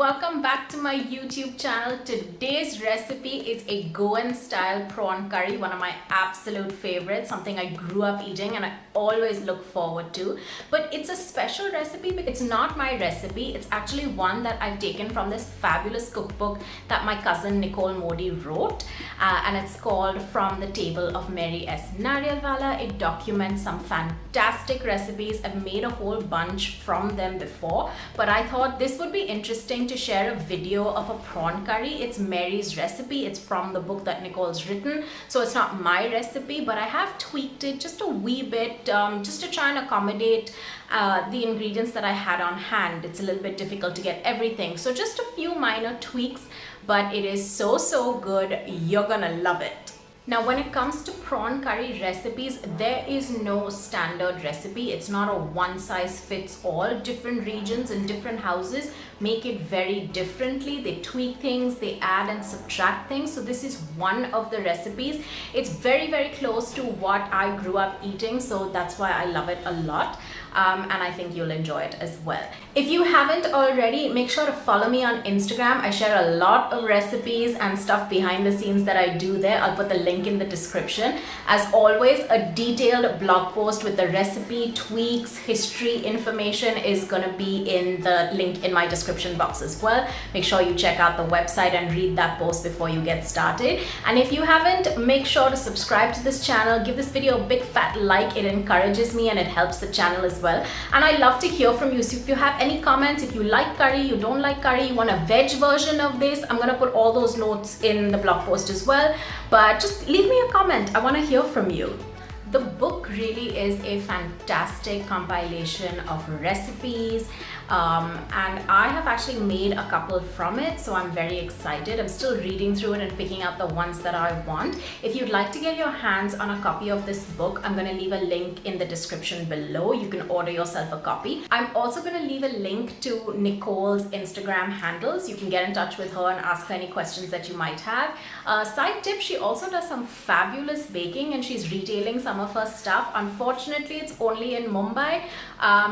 welcome back to my YouTube channel. Today's recipe is a Goan style prawn curry, one of my absolute favorites, something I grew up eating and I always look forward to. But it's a special recipe because it's not my recipe, it's actually one that I've taken from this fabulous cookbook that my cousin Nicole Modi wrote, and it's called From the Table of Mary S. Narialwala. It documents some fantastic recipes. I've made a whole bunch from them before, but I thought this would be interesting to share a video of a prawn curry. It's Mary's recipe. It's from the book that Nicole's written, so it's not my recipe, but I have tweaked it just a wee bit just to try and accommodate the ingredients that I had on hand. It's a little bit difficult to get everything, so just a few minor tweaks, but it is so good. You're gonna love it. Now, when it comes to prawn curry recipes, there is no standard recipe. It's not a one size fits all. Different regions and different houses make it very differently. They tweak things, they add and subtract things. So this is one of the recipes. It's very close to what I grew up eating, so that's why I love it a lot. And I think you'll enjoy it as well. If you haven't already, make sure to follow me on Instagram. I share a lot of recipes and stuff behind the scenes that I do there. I'll put the link in the description. As always, a detailed blog post with the recipe, tweaks, history, information is gonna be in the link in my description box as well. Make sure you check out the website and read that post before you get started. And if you haven't, make sure to subscribe to this channel. Give this video a big fat like. It encourages me and it helps the channel as well. And I love to hear from you. So if you have any comments, if you like curry, you don't like curry, you want a veg version of this, I'm gonna put all those notes in the blog post as well. But just leave me a comment. I want to hear from you. The book really is a fantastic compilation of recipes, and I have actually made a couple from it, so I'm very excited. I'm still reading through it and picking out the ones that I want. If you'd like to get your hands on a copy of this book, I'm going to leave a link in the description below. You can order yourself a copy. I'm also going to leave a link to Nicole's Instagram handles. You can get in touch with her and ask her any questions that you might have. Side tip, she also does some fabulous baking and she's retailing some of her stuff. Unfortunately, it's only in Mumbai,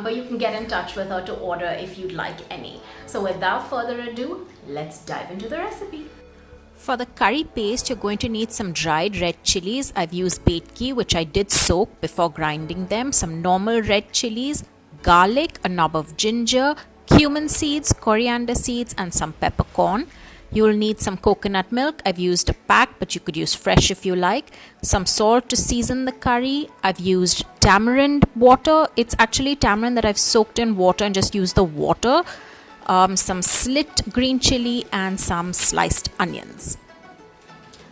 but you can get in touch with her to order if you'd like any. So without further ado, let's dive into the recipe. For the curry paste, you're going to need some dried red chilies. I've used Betki, which I did soak before grinding them, some normal red chilies, garlic, a knob of ginger, cumin seeds, coriander seeds, and some peppercorn. You'll need some coconut milk. I've used a pack, but you could use fresh if you like. Some salt to season the curry. I've used tamarind water. It's actually tamarind that I've soaked in water and just used the water. Some slit green chili and some sliced onions.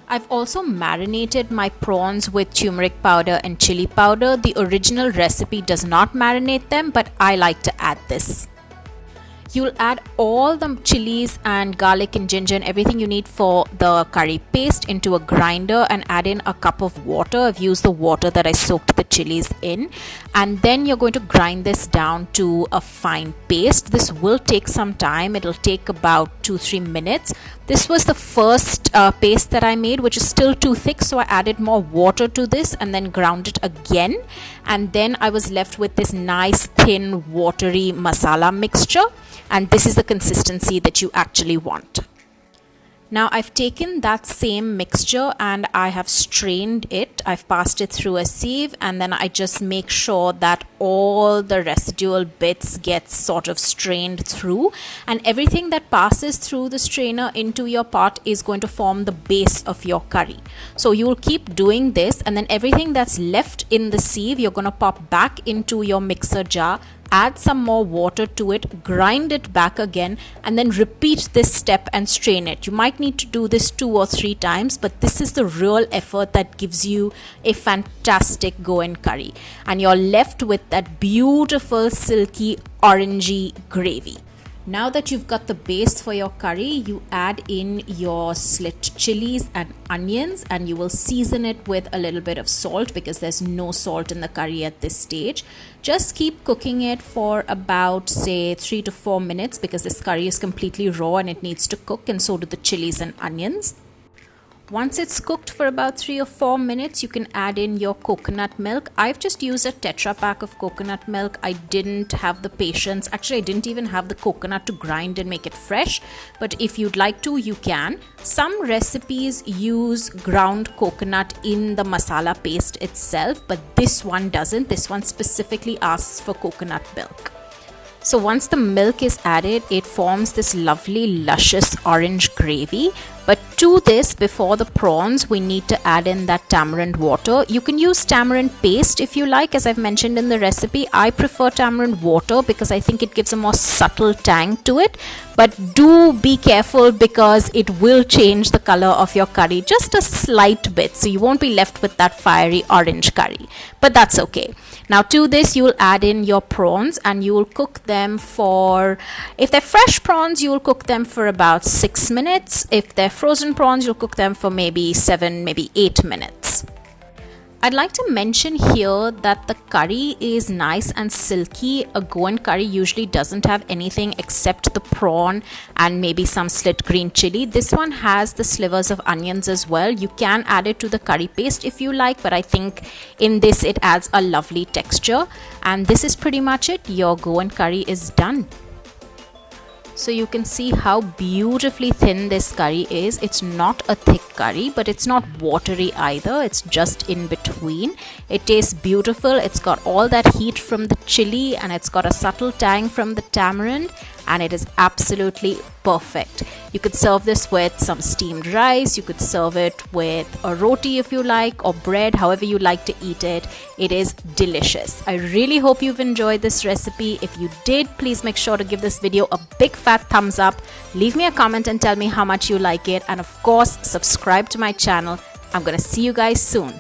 I've also marinated my prawns with turmeric powder and chili powder. The original recipe does not marinate them, but I like to add this. You'll add all the chilies and garlic and ginger and everything you need for the curry paste into a grinder and add in a cup of water. I've used the water that I soaked the chilies in, and then you're going to grind this down to a fine paste. This will take some time. It'll take about 2-3 minutes. This was the first paste that I made, which is still too thick, so I added more water to this and then ground it again, and then I was left with this nice thin watery masala mixture, and this is the consistency that you actually want. Now I've taken that same mixture and I have strained it. I've passed it through a sieve, and then I just make sure that all the residual bits get sort of strained through, and everything that passes through the strainer into your pot is going to form the base of your curry. So you'll keep doing this, and then everything that's left in the sieve you're going to pop back into your mixer jar, add some more water to it, grind it back again, and then repeat this step and strain it. You might need to do this 2 or 3 times, but this is the real effort that gives you a fantastic Goan curry, and you're left with that beautiful silky orangey gravy. Now that you've got the base for your curry, you add in your slit chilies and onions, and you will season it with a little bit of salt because there's no salt in the curry at this stage. Just keep cooking it for about, say, 3 to 4 minutes because this curry is completely raw and it needs to cook, and so do the chilies and onions. Once it's cooked for about 3 or 4 minutes, you can add in your coconut milk. I've just used a Tetra pack of coconut milk. I didn't have the patience. Actually, I didn't even have the coconut to grind and make it fresh. But if you'd like to, you can. Some recipes use ground coconut in the masala paste itself, but this one doesn't. This one specifically asks for coconut milk. So once the milk is added, it forms this lovely luscious orange gravy. But to this, before the prawns, we need to add in that tamarind water. You can use tamarind paste if you like, as I've mentioned in the recipe. I prefer tamarind water because I think it gives a more subtle tang to it. But do be careful because it will change the color of your curry just a slight bit. So you won't be left with that fiery orange curry. But that's okay. Now to this, you'll add in your prawns and you will cook them for, if they're fresh prawns, you will cook them for about 6 minutes. If they're frozen prawns, you'll cook them for maybe 7, maybe 8 minutes. I'd like to mention here that the curry is nice and silky. A Goan curry usually doesn't have anything except the prawn and maybe some slit green chili. This one has the slivers of onions as well. You can add it to the curry paste if you like, but I think in this it adds a lovely texture. And this is pretty much it. Your Goan curry is done. So you can see how beautifully thin this curry is. It's not a thick curry, but it's not watery either. It's just in between. It tastes beautiful. It's got all that heat from the chili and it's got a subtle tang from the tamarind, and it is absolutely perfect. You could serve this with some steamed rice. You could serve it with a roti if you like, or bread, however you like to eat it. It is delicious. I really hope you've enjoyed this recipe. If you did, please make sure to give this video a big fat thumbs up. Leave me a comment and tell me how much you like it. And of course, subscribe to my channel. I'm gonna see you guys soon.